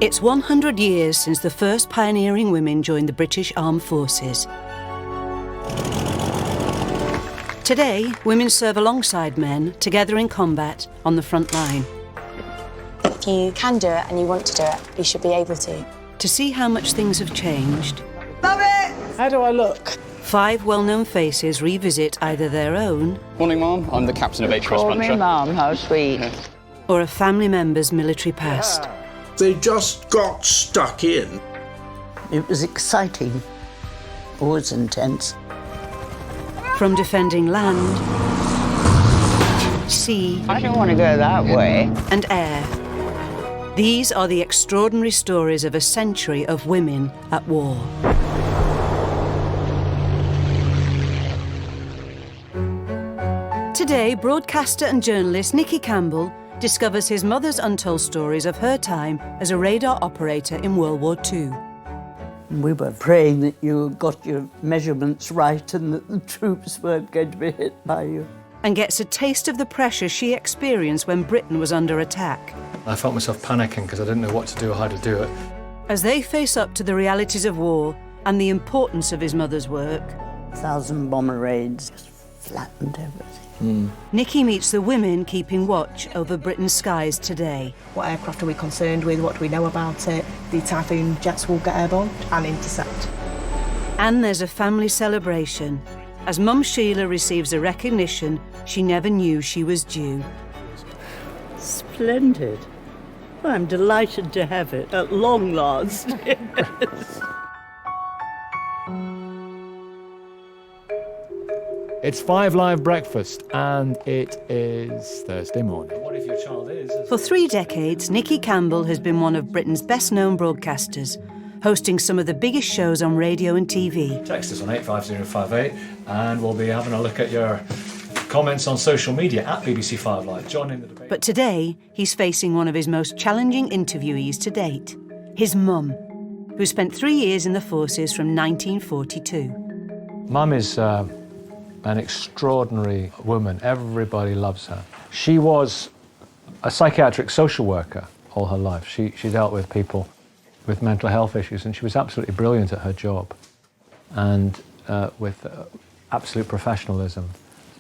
It's 100 years since the first pioneering women joined the British Armed Forces. Today, women serve alongside men, together in combat, on the front line. If you can do it and you want to do it, you should be able to. To see how much things have changed, Love it! How do I look? 5 well-known faces revisit either their own... Morning, Mum. I'm the captain of HMS Call me Puncher. Mum, how sweet. Yeah. or a family member's military past. They just got stuck in. It was exciting, always intense. From defending land, sea, I don't want to go that way. and air. These are the extraordinary stories of a century of women at war. Today, broadcaster and journalist Nicky Campbell discovers his mother's untold stories of her time as a radar operator in World War II. We were praying that you got your measurements right and that the troops weren't going to be hit by you. And gets a taste of the pressure she experienced when Britain was under attack. I felt myself panicking because I didn't know what to do or how to do it. As they face up to the realities of war and the importance of his mother's work, 1,000 bomber raids just flattened everything. Nicky meets the women keeping watch over Britain's skies today. What aircraft are we concerned with? What do we know about it? The Typhoon jets will get airborne and intercept. And there's a family celebration as Mum Sheila receives a recognition she never knew she was due. Splendid. Well, I'm delighted to have it at long last. It's 5 Live Breakfast, and it is Thursday morning. What if your child is? For 3 decades, Nicky Campbell has been one of Britain's best-known broadcasters, hosting some of the biggest shows on radio and TV. Text us on 85058, and we'll be having a look at your comments on social media at BBC 5 Live. Join in the debate. But today, he's facing one of his most challenging interviewees to date, his mum, who spent 3 years in the forces from 1942. Mum is an extraordinary woman. Everybody loves her. She was a psychiatric social worker all her life. She dealt with people with mental health issues, and she was absolutely brilliant at her job and with absolute professionalism.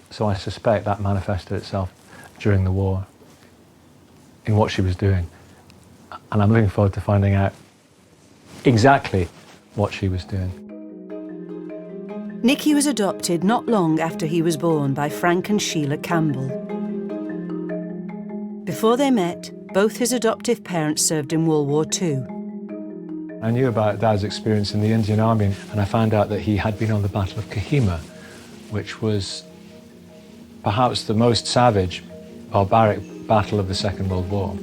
So I suspect that manifested itself during the war in what she was doing. And I'm looking forward to finding out exactly what she was doing. Nicky was adopted not long after he was born by Frank and Sheila Campbell. Before they met, both his adoptive parents served in World War II. I knew about Dad's experience in the Indian Army, and I found out that he had been on the Battle of Kohima, which was perhaps the most savage, barbaric battle of the Second World War.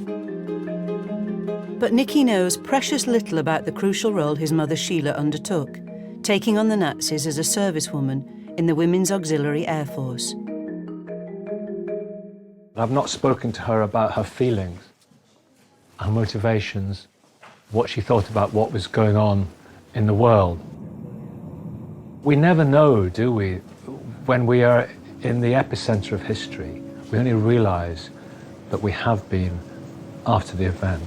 But Nicky knows precious little about the crucial role his mother Sheila undertook, taking on the Nazis as a servicewoman in the Women's Auxiliary Air Force. I've not spoken to her about her feelings, her motivations, what she thought about what was going on in the world. We never know, do we, when we are in the epicenter of history. We only realise that we have been after the event.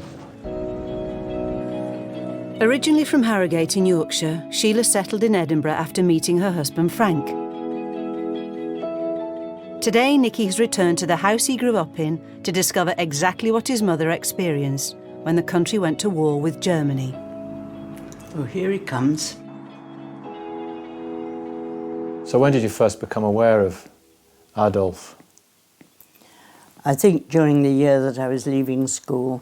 Originally from Harrogate in Yorkshire, Sheila settled in Edinburgh after meeting her husband Frank. Today, Nicky has returned to the house he grew up in to discover exactly what his mother experienced when the country went to war with Germany. Oh, here he comes. So when did you first become aware of Adolf? I think during the year that I was leaving school.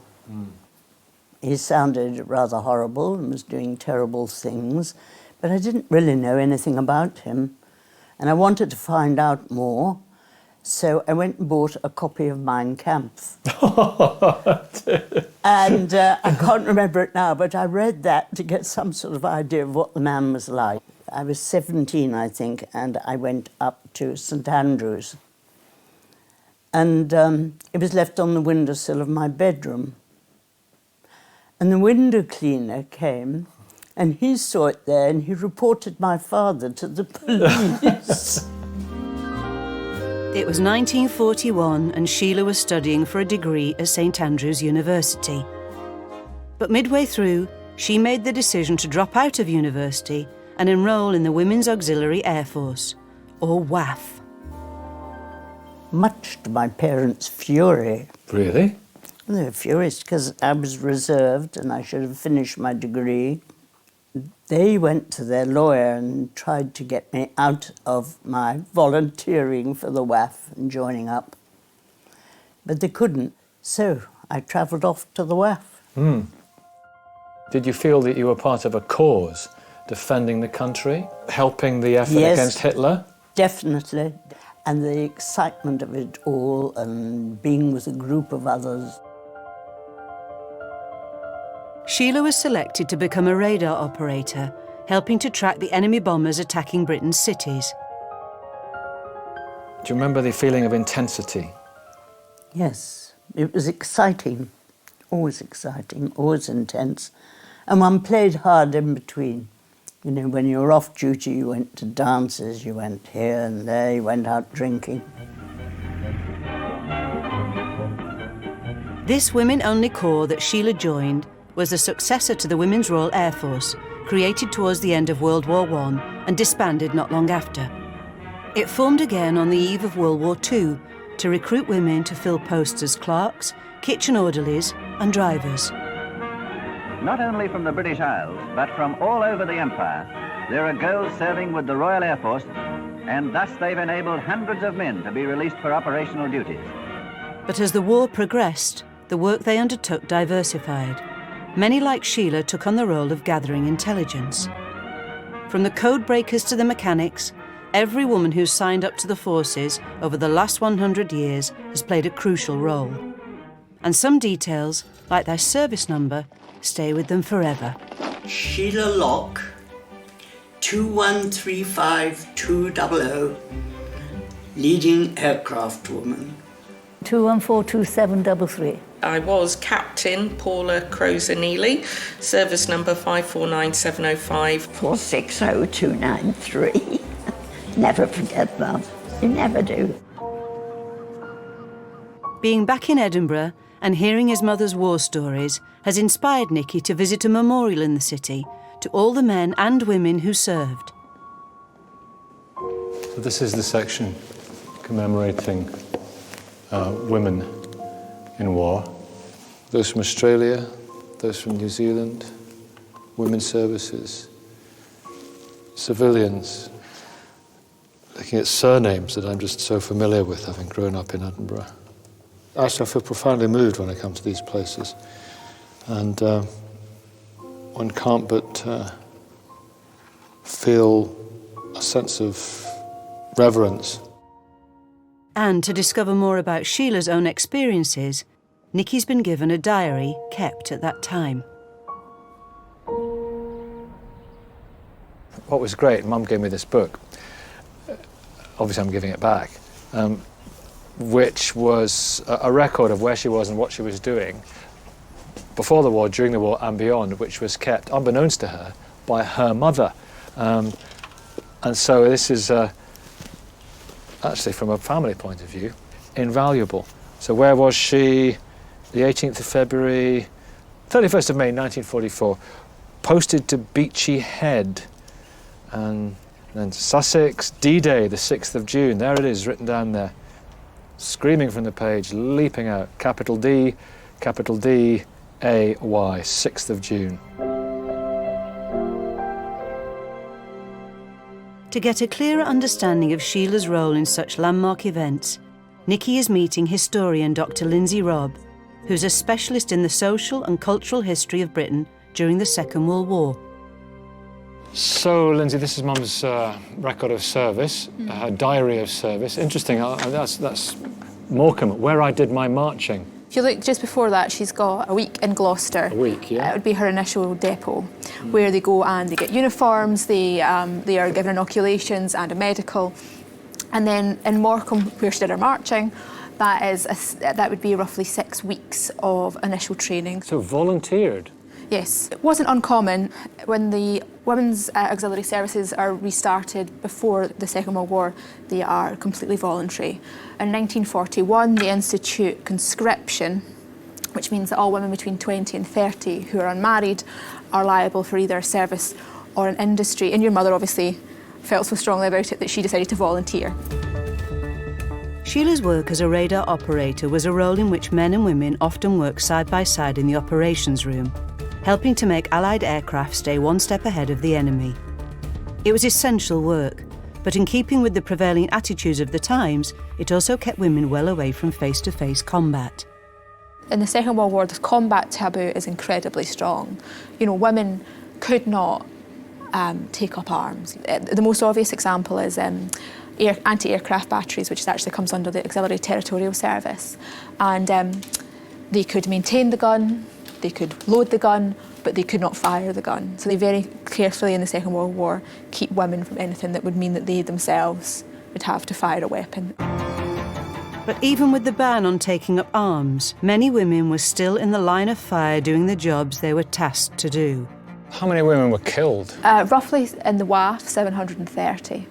He sounded rather horrible and was doing terrible things, but I didn't really know anything about him. And I wanted to find out more, so I went and bought a copy of Mein Kampf. And I can't remember it now, but I read that to get some sort of idea of what the man was like. I was 17, I think, and I went up to St Andrews. And it was left on the windowsill of my bedroom. And the window cleaner came, and he saw it there, and he reported my father to the police. It was 1941, and Sheila was studying for a degree at St Andrews University. But midway through, she made the decision to drop out of university and enrol in the Women's Auxiliary Air Force, or WAAF. Much to my parents' fury. Really? They were furious because I was reserved and I should have finished my degree. They went to their lawyer and tried to get me out of my volunteering for the WAAF and joining up. But they couldn't, so I travelled off to the WAAF. Did you feel that you were part of a cause, defending the country, helping the effort Yes, against Hitler? Definitely. And the excitement of it all and being with a group of others. Sheila was selected to become a radar operator, helping to track the enemy bombers attacking Britain's cities. Do you remember the feeling of intensity? Yes, it was exciting, always intense. And one played hard in between. You know, when you were off duty, you went to dances, you went here and there, you went out drinking. This women-only corps that Sheila joined was the successor to the Women's Royal Air Force, created towards the end of World War I and disbanded not long after. It formed again on the eve of World War II to recruit women to fill posts as clerks, kitchen orderlies and drivers. Not only from the British Isles, but from all over the Empire, there are girls serving with the Royal Air Force, and thus they've enabled hundreds of men to be released for operational duties. But as the war progressed, the work they undertook diversified. Many, like Sheila, took on the role of gathering intelligence. From the code breakers to the mechanics, every woman who's signed up to the forces over the last 100 years has played a crucial role. And some details, like their service number, stay with them forever. Sheila Locke, 2135200, leading aircraft woman. 2142733. I was Captain Paula Crozer-Neely, service number 549705. 460293. Never forget that. You never do. Being back in Edinburgh and hearing his mother's war stories has inspired Nicky to visit a memorial in the city to all the men and women who served. So this is the section commemorating women in war. Those from Australia, those from New Zealand, women's services, civilians. Looking at surnames that I'm just so familiar with, having grown up in Edinburgh. I feel profoundly moved when I come to these places, and one can't but feel a sense of reverence. And to discover more about Sheila's own experiences, Nicky's been given a diary kept at that time. What was great, Mum gave me this book, obviously I'm giving it back, which was a record of where she was and what she was doing before the war, during the war and beyond, which was kept, unbeknownst to her, by her mother. And so this is, actually from a family point of view, invaluable. So where was she? The 18th of February, 31st of May 1944, posted to Beachy Head, and then Sussex, D-Day, the 6th of June, there it is, written down there. Screaming from the page, leaping out, capital D, A-Y, 6th of June. To get a clearer understanding of Sheila's role in such landmark events, Nicky is meeting historian Dr. Lindsay Robb, who's a specialist in the social and cultural history of Britain during the Second World War. So, Lindsay, this is Mum's record of service, her diary of service. Interesting, that's Morecambe, where I did my marching. If you look just before that, she's got a week in Gloucester. A week, yeah. It would be her initial depot, where they go and they get uniforms, they are given inoculations and a medical. And then in Morecambe, where she did her marching, that would be roughly 6 weeks of initial training. So volunteered? Yes. It wasn't uncommon when the women's auxiliary services are restarted before the Second World War. They are completely voluntary. In 1941, they institute conscription, which means that all women between 20 and 30 who are unmarried are liable for either a service or an industry. And your mother obviously felt so strongly about it that she decided to volunteer. Sheila's work as a radar operator was a role in which men and women often work side by side in the operations room, helping to make Allied aircraft stay one step ahead of the enemy. It was essential work, but in keeping with the prevailing attitudes of the times, it also kept women well away from face-to-face combat. In the Second World War, the combat taboo is incredibly strong. You know, women could not take up arms. The most obvious example is anti-aircraft batteries, which actually comes under the Auxiliary Territorial Service. And they could maintain the gun, they could load the gun, but they could not fire the gun. So they very carefully in the Second World War keep women from anything that would mean that they themselves would have to fire a weapon. But even with the ban on taking up arms, many women were still in the line of fire doing the jobs they were tasked to do. How many women were killed? Roughly in the WAF, 730.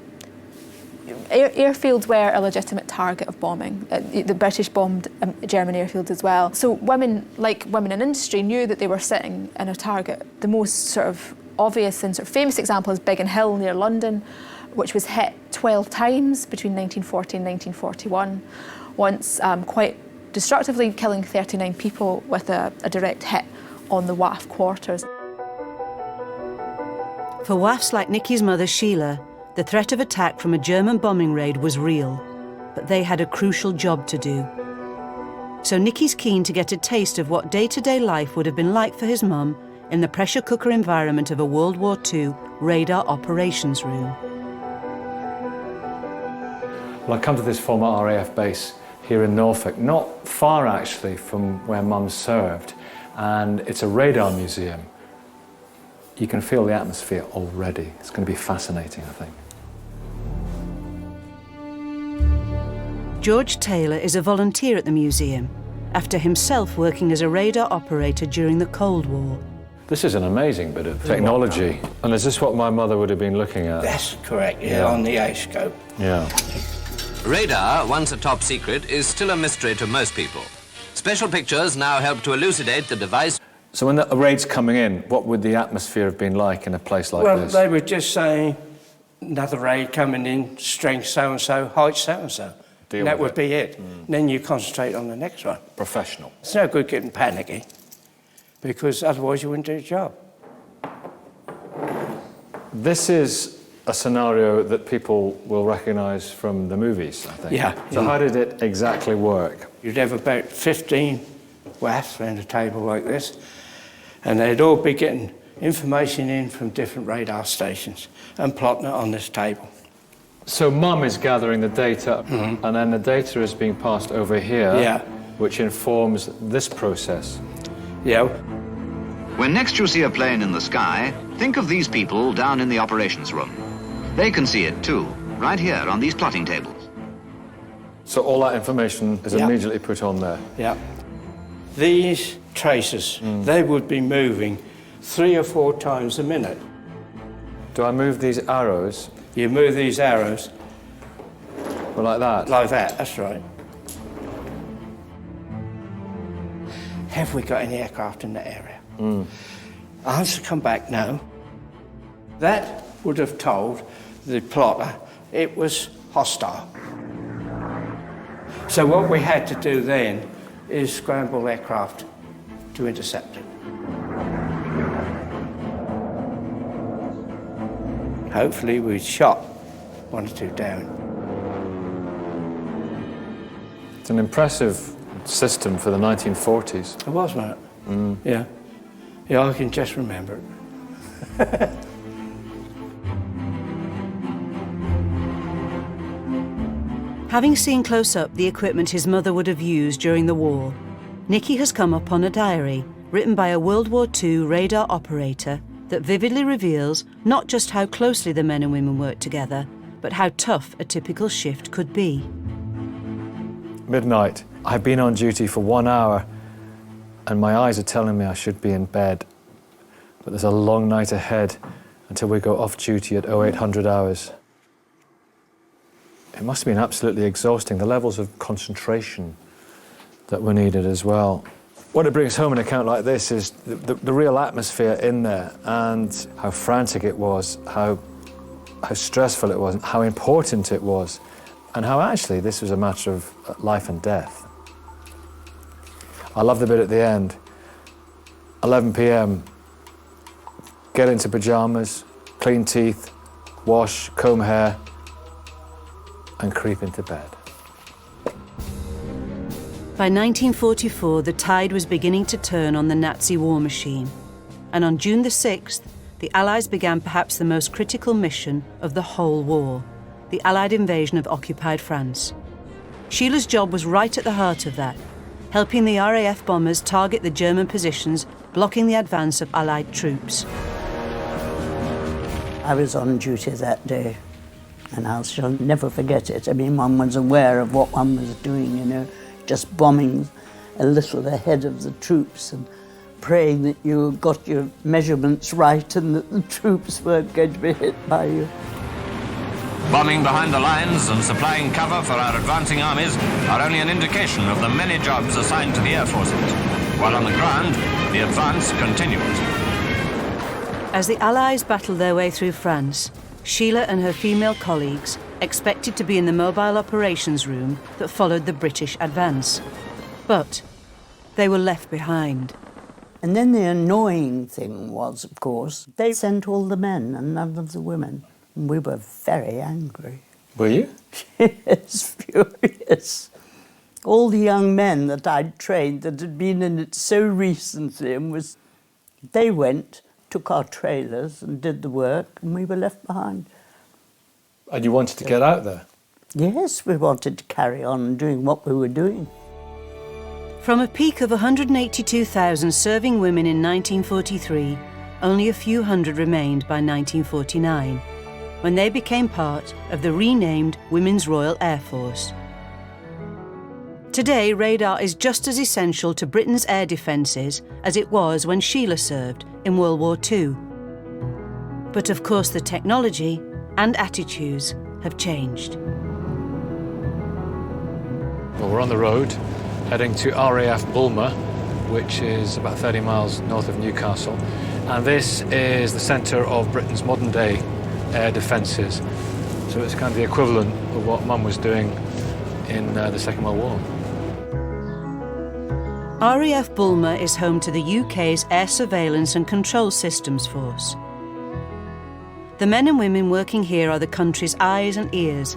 Airfields were a legitimate target of bombing. The British bombed German airfields as well. So women, like women in industry, knew that they were sitting in a target. The most sort of obvious and sort of famous example is Biggin Hill near London, which was hit 12 times between 1940 and 1941, once quite destructively killing 39 people with a direct hit on the WAF quarters. For WAFs like Nicky's mother, Sheila, the threat of attack from a German bombing raid was real, but they had a crucial job to do. So Nicky's keen to get a taste of what day-to-day life would have been like for his mum in the pressure cooker environment of a World War II radar operations room. Well, I come to this former RAF base here in Norfolk, not far actually from where Mum served, and it's a radar museum. You can feel the atmosphere already. It's going to be fascinating, I think. George Taylor is a volunteer at the museum, after himself working as a radar operator during the Cold War. This is an amazing bit of technology. And is this what my mother would have been looking at? That's correct, yeah, on the A-scope. Yeah. Radar, once a top secret, is still a mystery to most people. Special pictures now help to elucidate the device. So when the raid's coming in, what would the atmosphere have been like in a place like this? Well, they were just saying, another raid coming in, strength so-and-so, height so-and-so. And that would be it. Then you concentrate on the next one. Professional. It's no good getting panicky, because otherwise you wouldn't do the job. This is a scenario that people will recognise from the movies, I think. Yeah. So how did it exactly work? You'd have about 15 WAFs around a table like this, and they'd all be getting information in from different radar stations and plotting it on this table. So Mum is gathering the data, and then the data is being passed over here, which informs this process. Yeah. When next you see a plane in the sky, think of these people down in the operations room. They can see it too, right here on these plotting tables. So all that information is immediately put on there? Yeah. These tracers, they would be moving 3 or 4 times a minute. Do I move these arrows? You move these arrows. Well, like that? Like that, that's right. Have we got any aircraft in that area? Answer come back, no. That would have told the plotter it was hostile. So what we had to do then is scramble aircraft to intercept it. Hopefully we shot 1 or 2 down. It's an impressive system for the 1940s. It was, wasn't it? Yeah. Yeah, I can just remember it. Having seen close up the equipment his mother would have used during the war, Nicky has come upon a diary written by a World War II radar operator that vividly reveals not just how closely the men and women worked together, but how tough a typical shift could be. Midnight. I've been on duty for 1 hour, and my eyes are telling me I should be in bed. But there's a long night ahead until we go off duty at 0800 hours. It must have been absolutely exhausting, the levels of concentration that were needed as well. What it brings home an account like this is the real atmosphere in there, and how frantic it was, how stressful it was, how important it was, and how actually this was a matter of life and death. I love the bit at the end, 11 p.m, get into pyjamas, clean teeth, wash, comb hair, and creep into bed. By 1944, the tide was beginning to turn on the Nazi war machine, and on June the 6th, the Allies began perhaps the most critical mission of the whole war, the Allied invasion of occupied France. Sheila's job was right at the heart of that, helping the RAF bombers target the German positions, blocking the advance of Allied troops. I was on duty that day, and I shall never forget it. I mean, one was aware of what one was doing, you know, just bombing a little ahead of the troops and praying that you got your measurements right and that the troops weren't going to be hit by you. Bombing behind the lines and supplying cover for our advancing armies are only an indication of the many jobs assigned to the air forces, while on the ground, the advance continues. As the Allies battled their way through France, Sheila and her female colleagues expected to be in the mobile operations room that followed the British advance. But they were left behind. And then the annoying thing was, of course, they sent all the men and none of the women. And we were very angry. Were you? Yes, furious. All the young men that I'd trained that had been in it so recently and they went, took our trailers and did the work, and we were left behind. And you wanted to get out there? Yes, we wanted to carry on doing what we were doing. From a peak of 182,000 serving women in 1943, only a few hundred remained by 1949, when they became part of the renamed Women's Royal Air Force. Today, radar is just as essential to Britain's air defences as it was when Sheila served in World War II. But of course the technology and attitudes have changed. Well, we're on the road, heading to RAF Bulmer, which is about 30 miles north of Newcastle. And this is the centre of Britain's modern-day air defences. So it's kind of the equivalent of what Mum was doing in the Second World War. RAF Bulmer is home to the UK's Air Surveillance and Control Systems Force. The men and women working here are the country's eyes and ears,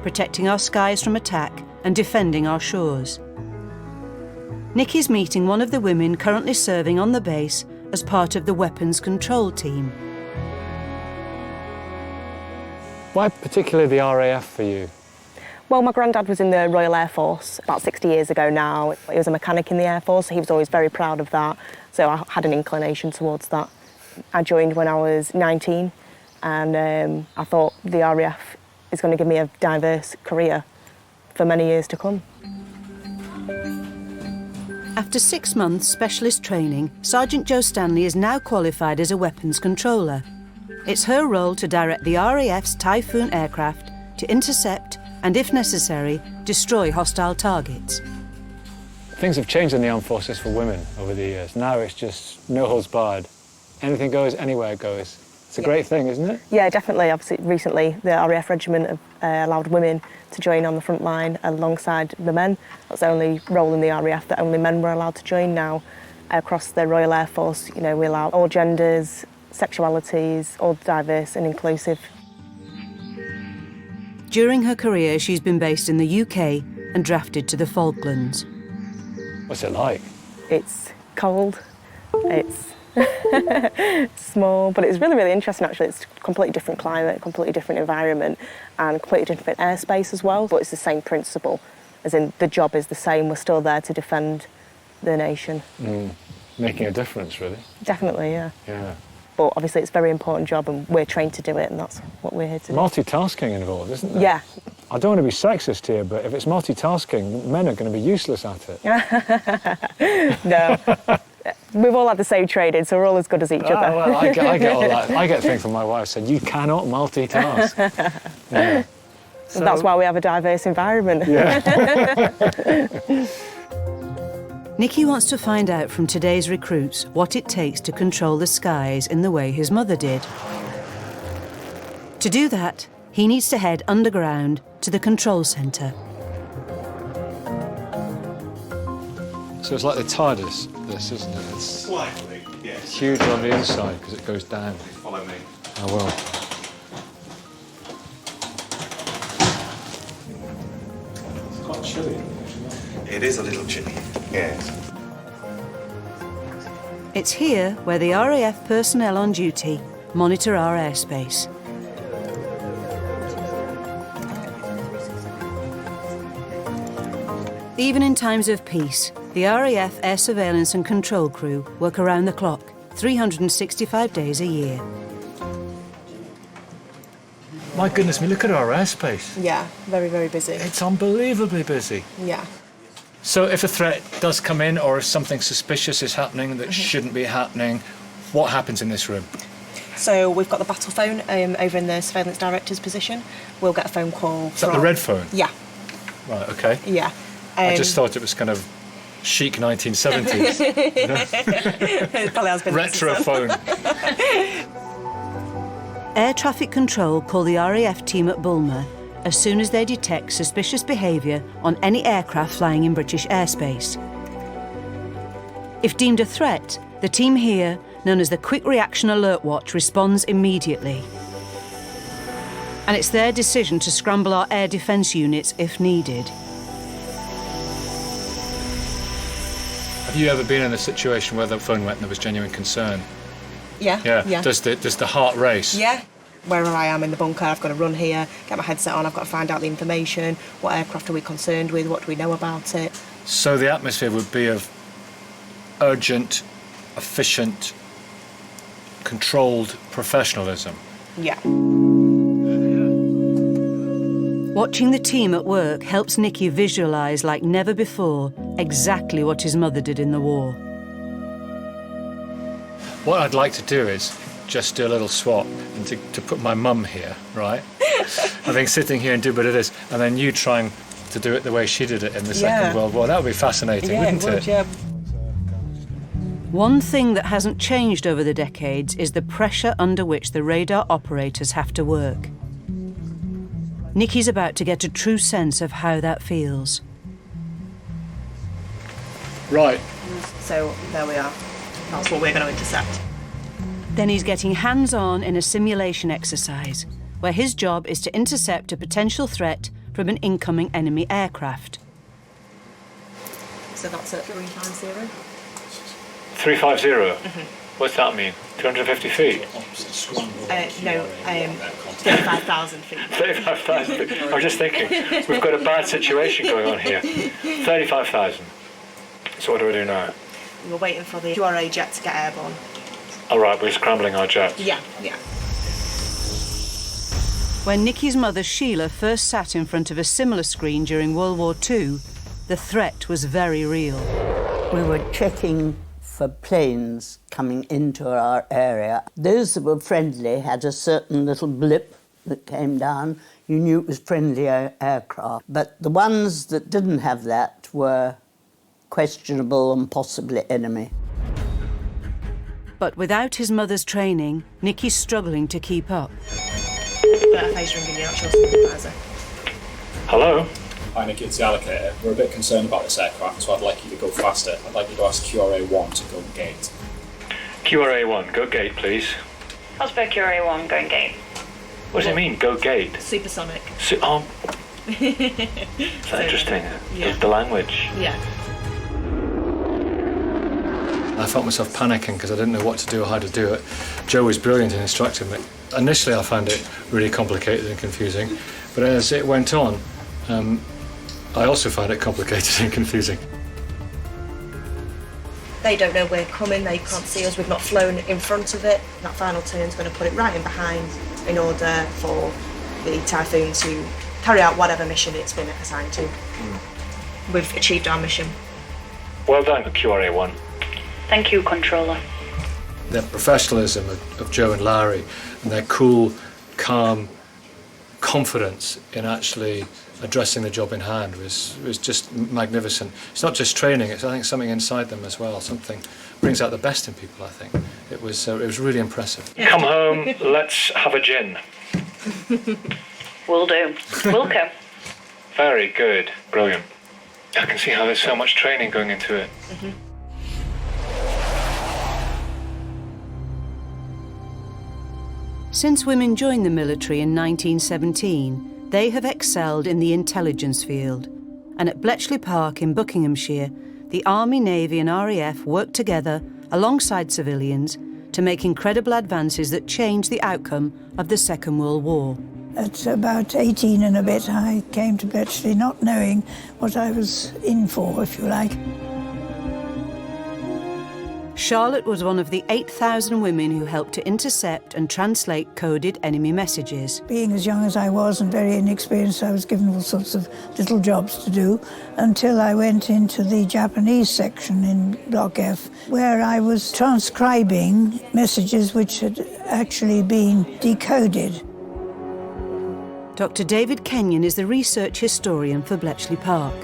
protecting our skies from attack and defending our shores. Nicky's meeting one of the women currently serving on the base as part of the weapons control team. Why particularly the RAF for you? Well, my granddad was in the Royal Air Force about 60 years ago now. He was a mechanic in the Air Force, so he was always very proud of that. So I had an inclination towards that. I joined when I was 19, and I thought the RAF is going to give me a diverse career for many years to come. After 6 months specialist training, Sergeant Jo Stanley is now qualified as a weapons controller. It's her role to direct the RAF's Typhoon aircraft to intercept and, if necessary, destroy hostile targets. Things have changed in the armed forces for women over the years. Now it's just no holds barred. Anything goes, anywhere goes. It's a great thing, isn't it? Yeah, definitely. Obviously, recently the RAF regiment have allowed women to join on the front line alongside the men. That's the only role in the RAF that only men were allowed to join now. Across the Royal Air Force, you know, we allow all genders, sexualities, all diverse and inclusive. During her career, she's been based in the UK and drafted to the Falklands. What's it like? It's cold, it's small, but it's really, really interesting actually. It's a completely different climate, completely different environment and completely different airspace as well, but it's the same principle, as in the job is the same, we're still there to defend the nation. Making a difference, really. Definitely, yeah. Yeah. But obviously it's a very important job and we're trained to do it and that's what we're here to do. Multitasking involved, isn't there? Yeah. I don't want to be sexist here, but if it's multitasking, men are going to be useless at it. No. We've all had the same training, so we're all as good as each other. Well, I get all that. I get things from my wife said, you cannot multitask. Yeah. So that's why we have a diverse environment. Yeah. Nicky wants to find out from today's recruits what it takes to control the skies in the way his mother did. To do that, he needs to head underground to the control centre. So it's like the TARDIS, this, isn't it? It's slightly, yes. It's huge on the inside because it goes down. Follow me. I will. It's quite chilly. It is a little chilly, yes. It's here where the RAF personnel on duty monitor our airspace. Even in times of peace, the RAF Air Surveillance and Control Crew work around the clock, 365 days a year. My goodness me, look at our airspace. Yeah, very, very busy. It's unbelievably busy. Yeah. So if a threat does come in or if something suspicious is happening that shouldn't be happening, what happens in this room? So we've got the battle phone over in the surveillance director's position. We'll get a phone call. Is that the red phone? Yeah. Right, okay. Yeah. I just thought it was kind of chic 1970s. It probably has been retro phone. Air traffic control call the RAF team at Bulmer as soon as they detect suspicious behaviour on any aircraft flying in British airspace. If deemed a threat, the team here, known as the Quick Reaction Alert Watch, responds immediately. And it's their decision to scramble our air defence units if needed. Have you ever been in a situation where the phone went and there was genuine concern? Yeah. Yeah. Does the heart race? Yeah. Wherever I am in the bunker, I've got to run here, get my headset on, I've got to find out the information. What aircraft are we concerned with? What do we know about it? So the atmosphere would be of urgent, efficient, controlled professionalism. Yeah. Watching the team at work helps Nicky visualise like never before exactly what his mother did in the war. What I'd like to do is just do a little swap and to put my mum here, right? I think sitting here and do a bit of this, and then you trying to do it the way she did it in the Second World War. That would be fascinating, wouldn't it? Yeah. One thing that hasn't changed over the decades is the pressure under which the radar operators have to work. Nicky's about to get a true sense of how that feels. Right. So there we are. That's what we're going to intercept. Then he's getting hands-on in a simulation exercise, where his job is to intercept a potential threat from an incoming enemy aircraft. So that's at 350? 350? What's that mean? 250 feet? No, 35,000 feet. 35,000 feet. I was just thinking, we've got a bad situation going on here. 35,000. So what do we do now? We're waiting for the QRA jet to get airborne. All right, we're scrambling our jets. Yeah. When Nicky's mother Sheila first sat in front of a similar screen during World War II, the threat was very real. We were checking for planes coming into our area. Those that were friendly had a certain little blip that came down. You knew it was friendly aircraft. But the ones that didn't have that were questionable and possibly enemy. But without his mother's training, Nicky's struggling to keep up. Phase ringing the actual supervisor. Hello? Hi Nicky, it's the allocator. We're a bit concerned about this aircraft, so I'd like you to go faster. I'd like you to ask QRA-1 to go gate. QRA-1, go gate, please. Osprey QRA-1, going gate. What does it mean, go gate? Supersonic. That's interesting. Yeah. The language. Yeah. I felt myself panicking because I didn't know what to do or how to do it. Joe was brilliant in instructing me. Initially I found it really complicated and confusing, but as it went on, I also found it complicated and confusing. They don't know we're coming, they can't see us, we've not flown in front of it. That final turn's going to put it right in behind in order for the Typhoon to carry out whatever mission it's been assigned to. We've achieved our mission. Well done, QRA-1. Thank you, controller. The professionalism of Joe and Larry and their cool, calm confidence in actually addressing the job in hand was just magnificent. It's not just training, it's I think something inside them as well, something brings out the best in people, I think. It was really impressive. Come home, let's have a gin. Will do. Will come. Very good. Brilliant. I can see how there's so much training going into it. Since women joined the military in 1917, they have excelled in the intelligence field. And at Bletchley Park in Buckinghamshire, the Army, Navy and RAF worked together alongside civilians to make incredible advances that changed the outcome of the Second World War. At about 18 and a bit, I came to Bletchley not knowing what I was in for, if you like. Charlotte was one of the 8,000 women who helped to intercept and translate coded enemy messages. Being as young as I was and very inexperienced, I was given all sorts of little jobs to do until I went into the Japanese section in Block F, where I was transcribing messages which had actually been decoded. Dr. David Kenyon is the research historian for Bletchley Park.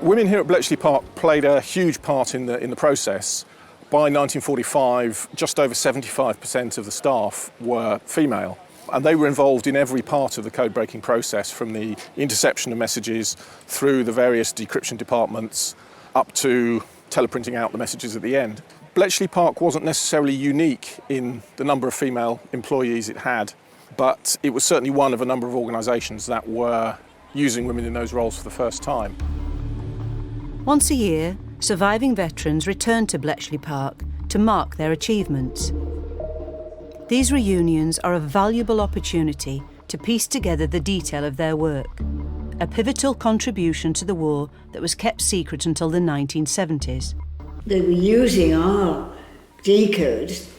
Women here at Bletchley Park played a huge part in the process. By 1945, just over 75% of the staff were female, and they were involved in every part of the code-breaking process, from the interception of messages through the various decryption departments up to teleprinting out the messages at the end. Bletchley Park wasn't necessarily unique in the number of female employees it had, but it was certainly one of a number of organisations that were using women in those roles for the first time. Once a year, surviving veterans return to Bletchley Park to mark their achievements. These reunions are a valuable opportunity to piece together the detail of their work, a pivotal contribution to the war that was kept secret until the 1970s. They were using our decodes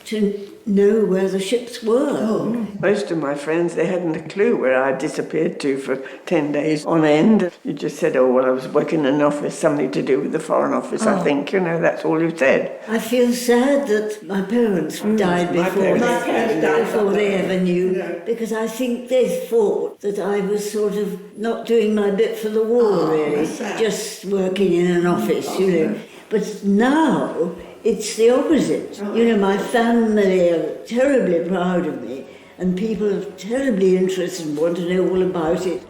to know where the ships were. Most of my friends, they hadn't a clue where I disappeared to for 10 days on end. You just said, oh, well, I was working in an office, something to do with the Foreign Office, I think, that's all you said. I feel sad that my parents died before they ever knew, because I think they thought that I was sort of not doing my bit for the war, really, just working in an office, But now, it's the opposite. My family are terribly proud of me, and people are terribly interested and want to know all about it.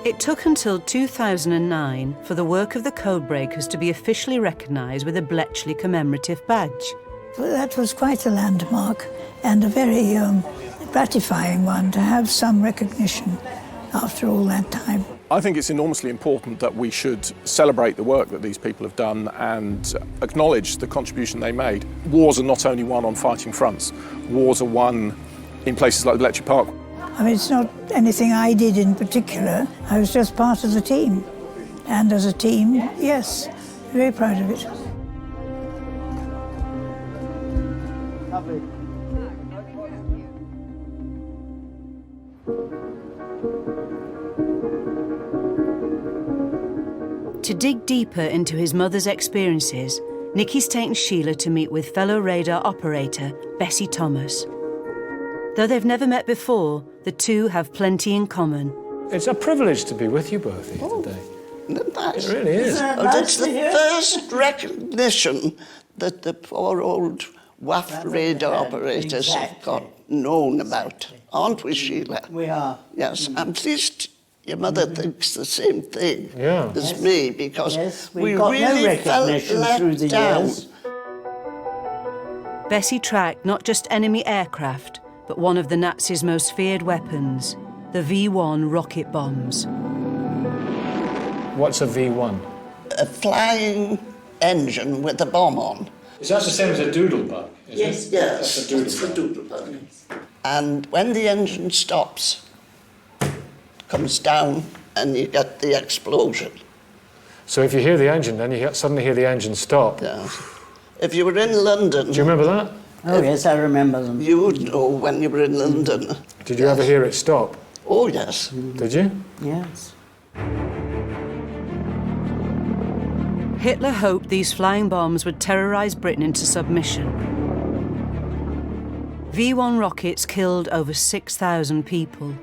It took until 2009 for the work of the codebreakers to be officially recognised with a Bletchley commemorative badge. Well, that was quite a landmark and a very gratifying one to have some recognition after all that time. I think it's enormously important that we should celebrate the work that these people have done and acknowledge the contribution they made. Wars are not only won on fighting fronts, wars are won in places like Bletchley Park. I mean, it's not anything I did in particular, I was just part of the team. And as a team, yes, very proud of it. To dig deeper into his mother's experiences, Nicky's taken Sheila to meet with fellow radar operator Bessie Thomas. Though they've never met before, the two have plenty in common. It's a privilege to be with you both here today. Nice. It really is. That's the first recognition that the poor old WAF radar operators have got known about, aren't we, Sheila? We are. Yes, I'm pleased your mother thinks the same thing as me, because we got really no recognition felt through the down. years. Bessie tracked not just enemy aircraft, but one of the Nazis' most feared weapons, the V1 rocket bombs. What's a V1? A flying engine with a bomb on. Is that the same as a doodlebug? Yes, That's a doodlebug. And when the engine stops, comes down, and you get the explosion. So if you hear the engine, then you suddenly hear the engine stop. Yeah. If you were in London... Do you remember that? Oh, yes, I remember them. You would know when you were in London. Did you ever hear it stop? Oh, yes. Did you? Yes. Hitler hoped these flying bombs would terrorise Britain into submission. V1 rockets killed over 6,000 people.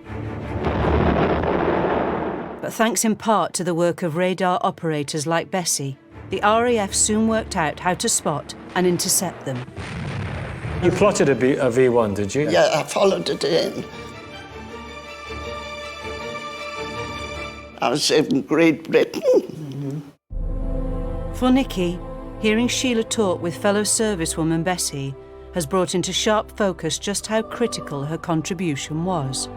But thanks in part to the work of radar operators like Bessie, the RAF soon worked out how to spot and intercept them. You plotted a V1, did you? Yeah, I followed it in. I was in Great Britain. For Nicky, hearing Sheila talk with fellow servicewoman Bessie has brought into sharp focus just how critical her contribution was.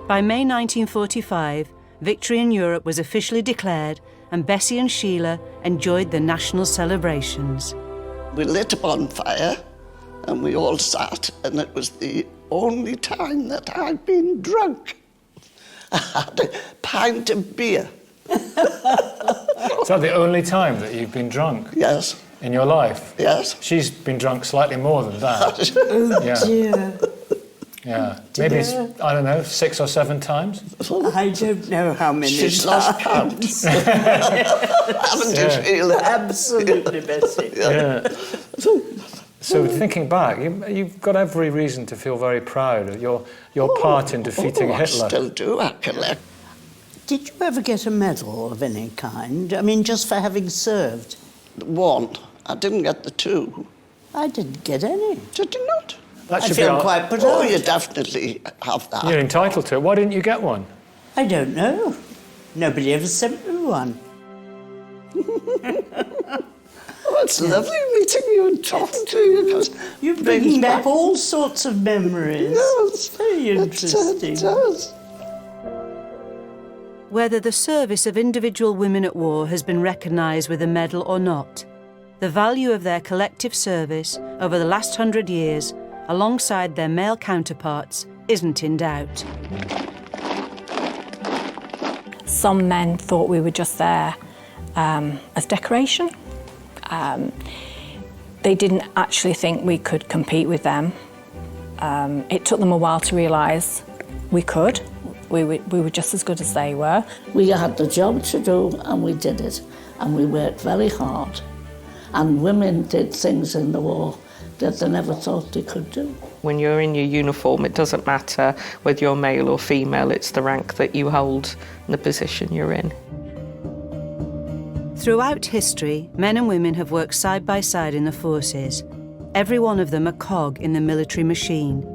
By May 1945, victory in Europe was officially declared and Bessie and Sheila enjoyed the national celebrations. We lit a bonfire and we all sat, and it was the only time that I'd been drunk. I had a pint of beer. Is that the only time that you've been drunk? Yes. In your life? Yes. She's been drunk slightly more than that. Oh, yeah. dear. Yeah. Maybe, I don't know, 6 or 7 times? I don't know how many She's lost count. Haven't you, Sheila? Absolutely, Bessie. Yeah. So thinking back, you've got every reason to feel very proud of your part in defeating Hitler. I still do, I collect. Did you ever get a medal of any kind? I mean, just for having served? One. I didn't get the 2. I didn't get any. Did you not? That should I feel be quite proud. Oh, you definitely have that. You're entitled to it. Why didn't you get one? I don't know. Nobody ever sent me one. Oh, it's lovely meeting you and talking to you. Because you're bringing back all sorts of memories. Yes. Very interesting. It does. Whether the service of individual women at war has been recognised with a medal or not, the value of their collective service over the last 100 years, alongside their male counterparts, isn't in doubt. Some men thought we were just there as decoration. They didn't actually think we could compete with them. It took them a while to realise we could. We were just as good as they were. We had the job to do and we did it. And we worked very hard. And women did things in the war that they never thought they could do. When you're in your uniform, it doesn't matter whether you're male or female, it's the rank that you hold and the position you're in. Throughout history, men and women have worked side by side in the forces, every one of them a cog in the military machine.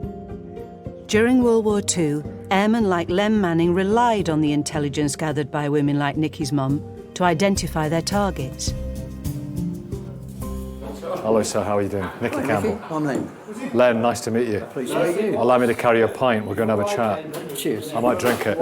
During World War II, airmen like Lem Manning relied on the intelligence gathered by women like Nicky's mum to identify their targets. Hello, sir. How are you doing? Nicky Campbell. My name? Len, nice to meet you. Pleased to meet you. Allow me to carry a pint. We're going to have a chat. Cheers. I might drink it.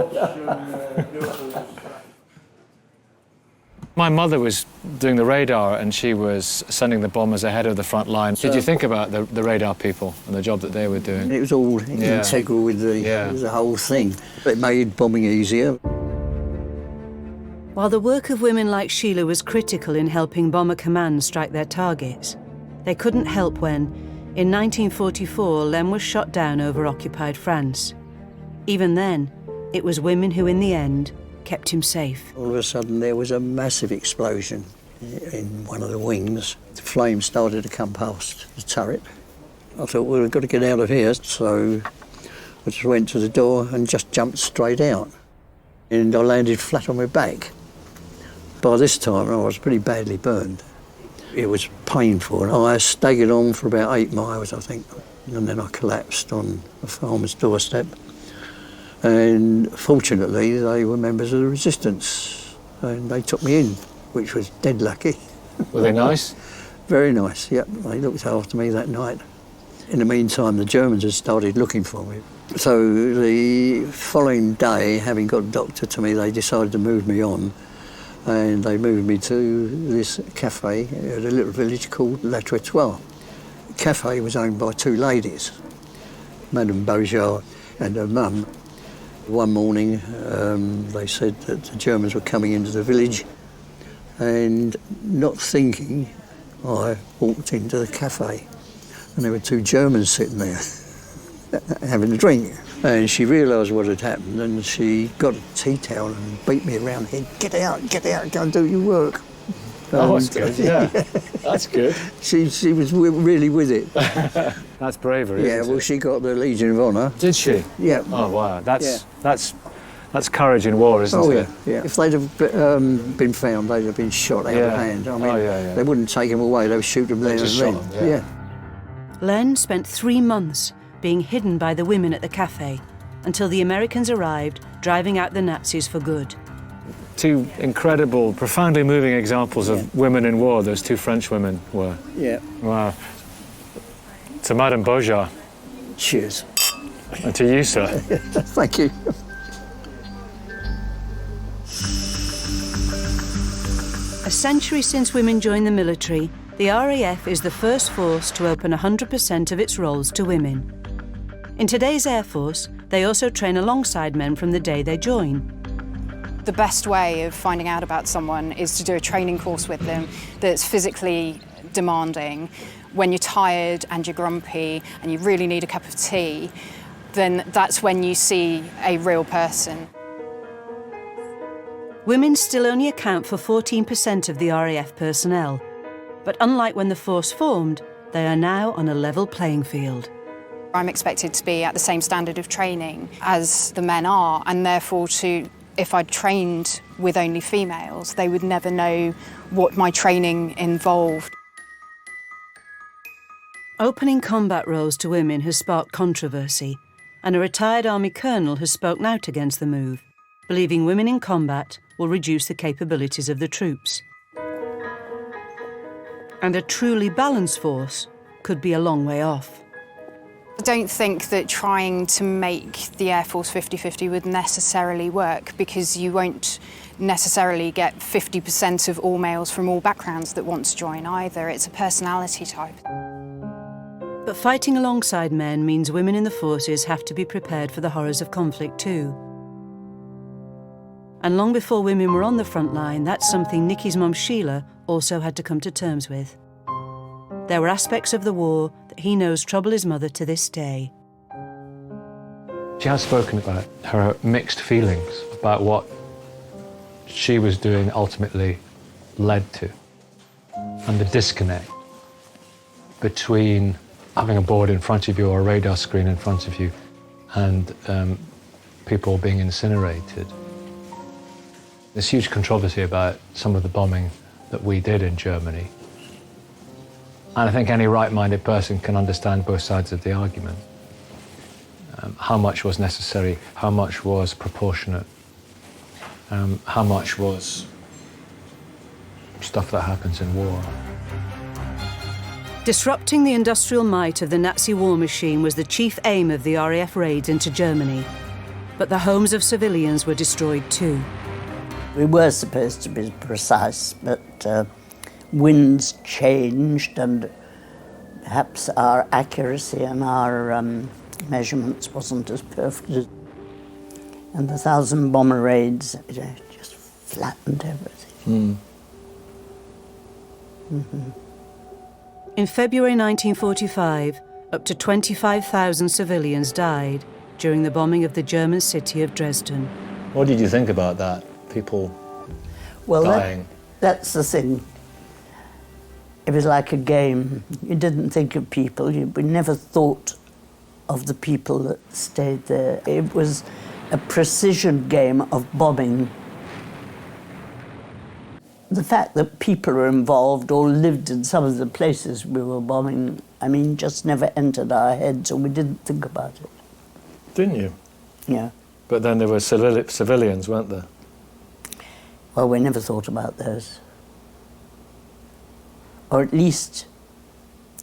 My mother was doing the radar and she was sending the bombers ahead of the front line. Did you think about the radar people and the job that they were doing? It was all integral with the whole thing. It made bombing easier. While the work of women like Sheila was critical in helping Bomber Command strike their targets, they couldn't help when, in 1944, Lem was shot down over occupied France. Even then, it was women who, in the end, kept him safe. All of a sudden, there was a massive explosion in one of the wings. The flames started to come past the turret. I thought, well, we've got to get out of here. So I just went to the door and just jumped straight out. And I landed flat on my back. By this time, I was pretty badly burned. It was painful. I staggered on for about 8 miles, I think, and then I collapsed on a farmer's doorstep. And fortunately, they were members of the resistance, and they took me in, which was dead lucky. Were they nice? Very nice, yep. They looked after me that night. In the meantime, the Germans had started looking for me. So the following day, having got a doctor to me, they decided to move me on. And they moved me to this cafe at a little village called La Trottoir. The cafe was owned by 2 ladies, Madame Beaujard and her mum. One morning, they said that the Germans were coming into the village, and not thinking, I walked into the cafe, and there were 2 Germans sitting there having a drink. And she realised what had happened, and she got a tea towel and beat me around the head. Get out, go and do your work. Oh, that's good, yeah. That's good. She was really with it. That's bravery, Yeah, isn't well, it? she got the Legion of Honour. Did she? Yeah. Oh, wow. That's That's courage in war, isn't it? Yeah. If they'd have been found, they'd have been shot out of hand. I mean, they wouldn't take them away, they would shoot them there and then. Yeah. Len spent 3 months being hidden by the women at the cafe until the Americans arrived, driving out the Nazis for good. Two incredible, profoundly moving examples of women in war, those two French women were. Yeah. Wow. To Madame Beaujard. Cheers. And to you, sir. Thank you. A century since women joined the military, the RAF is the first force to open 100% of its roles to women. In today's Air Force, they also train alongside men from the day they join. The best way of finding out about someone is to do a training course with them that's physically demanding. When you're tired and you're grumpy and you really need a cup of tea, then that's when you see a real person. Women still only account for 14% of the RAF personnel, but unlike when the force formed, they are now on a level playing field. I'm expected to be at the same standard of training as the men are, and therefore if I'd trained with only females, they would never know what my training involved. Opening combat roles to women has sparked controversy, and a retired Army colonel has spoken out against the move, believing women in combat will reduce the capabilities of the troops. And a truly balanced force could be a long way off. I don't think that trying to make the Air Force 50-50 would necessarily work, because you won't necessarily get 50% of all males from all backgrounds that want to join either. It's a personality type. But fighting alongside men means women in the forces have to be prepared for the horrors of conflict too. And long before women were on the front line, that's something Nicky's mum Sheila also had to come to terms with. There were aspects of the war that he knows trouble his mother to this day. She has spoken about her mixed feelings about what she was doing ultimately led to, and the disconnect between having a board in front of you or a radar screen in front of you and people being incinerated. There's huge controversy about some of the bombing that we did in Germany. And I think any right-minded person can understand both sides of the argument. How much was necessary, how much was proportionate, how much was stuff that happens in war. Disrupting the industrial might of the Nazi war machine was the chief aim of the RAF raids into Germany. But the homes of civilians were destroyed too. We were supposed to be precise, but winds changed and perhaps our accuracy and our measurements wasn't as perfect. And the 1,000 bomber raids just flattened everything. In February 1945, up to 25,000 civilians died during the bombing of the German city of Dresden. What did you think about that? People dying? That's the thing. It was like a game. You didn't think of people. We never thought of the people that stayed there. It was a precision game of bombing. The fact that people were involved or lived in some of the places we were bombing, I mean, just never entered our heads, or we didn't think about it. Didn't you? Yeah. But then there were civilians, weren't there? Well, we never thought about those. Or at least,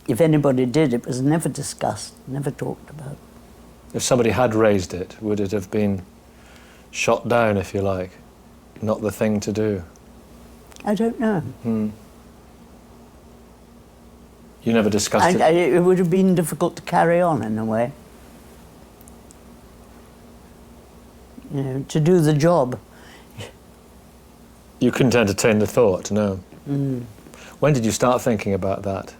if anybody did, it was never discussed, never talked about. If somebody had raised it, would it have been shot down, if you like? Not the thing to do? I don't know. You never discussed it? It would have been difficult to carry on, in a way. You know, to do the job. You couldn't entertain the thought, no? When did you start thinking about that?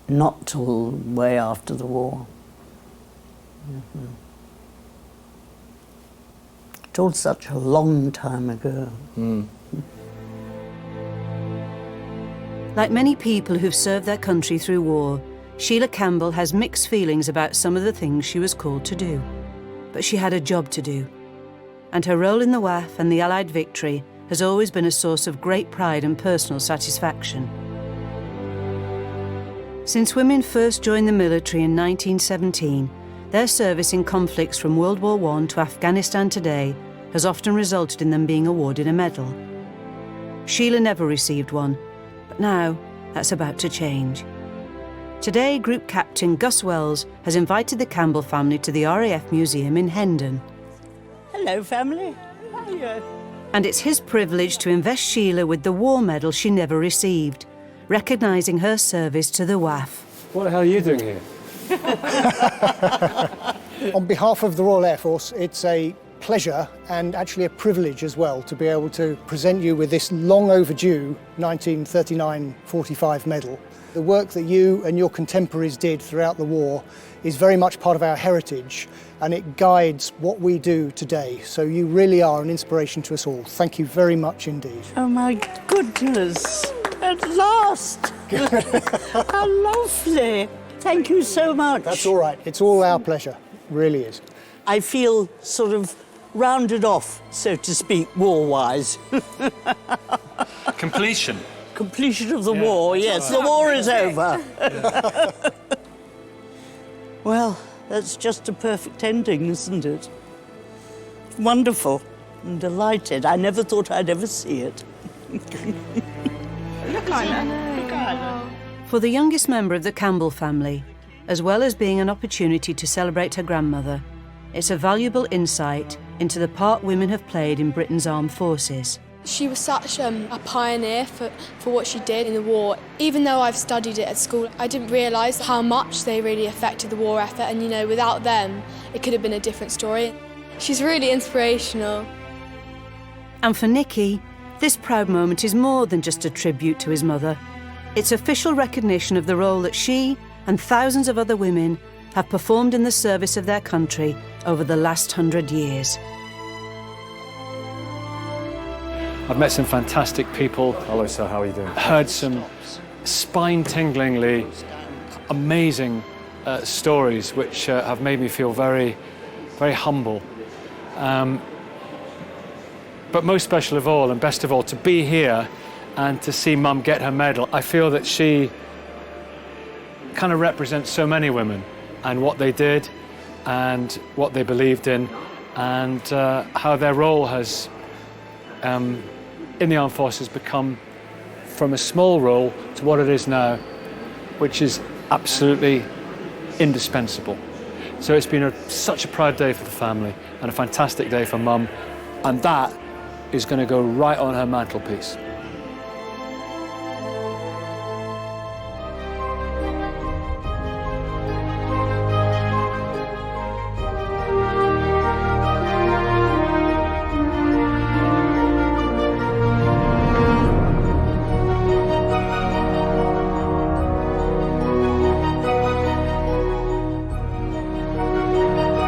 Not till way after the war. It's all such a long time ago. Like many people who've served their country through war, Sheila Campbell has mixed feelings about some of the things she was called to do. but she had a job to do. And her role in the WAF and the Allied victory has always been a source of great pride and personal satisfaction. Since women first joined the military in 1917, their service in conflicts from World War I to Afghanistan today has often resulted in them being awarded a medal. Sheila never received one, but now that's about to change. Today, Group Captain Gus Wells has invited the Campbell family to the RAF Museum in Hendon. Hello, family. How are you? And it's his privilege to invest Sheila with the war medal she never received, recognising her service to the WAF. What the hell are you doing here? On behalf of the Royal Air Force, it's a pleasure and actually a privilege as well to be able to present you with this long overdue 1939-45 medal. The work that you and your contemporaries did throughout the war is very much part of our heritage, and it guides what we do today. So you really are an inspiration to us all. Thank you very much indeed. Oh my goodness, at last! How lovely! Thank you so much. That's all right, it's all our pleasure, really is. I feel sort of rounded off, so to speak, war-wise. Completion. Completion of the war, yes, the war is over. Well, that's just a perfect ending, isn't it? Wonderful. I'm delighted. I never thought I'd ever see it. For the youngest member of the Campbell family, as well as being an opportunity to celebrate her grandmother, it's a valuable insight into the part women have played in Britain's armed forces. She was such a pioneer for what she did in the war. Even though I've studied it at school, I didn't realise how much they really affected the war effort, and without them, it could have been a different story. She's really inspirational. And for Nicky, this proud moment is more than just a tribute to his mother. It's official recognition of the role that she and thousands of other women have performed in the service of their country over the last 100 years. I've met some fantastic people. Hello, sir. How are you doing? Heard some spine-tinglingly amazing stories, which have made me feel very, very humble. But most special of all, and best of all, to be here and to see Mum get her medal. I feel that she kind of represents so many women and what they did and what they believed in, and how their role has in the armed forces become from a small role to what it is now, which is absolutely indispensable. So it's been such a proud day for the family and a fantastic day for Mum, and that is going to go right on her mantelpiece.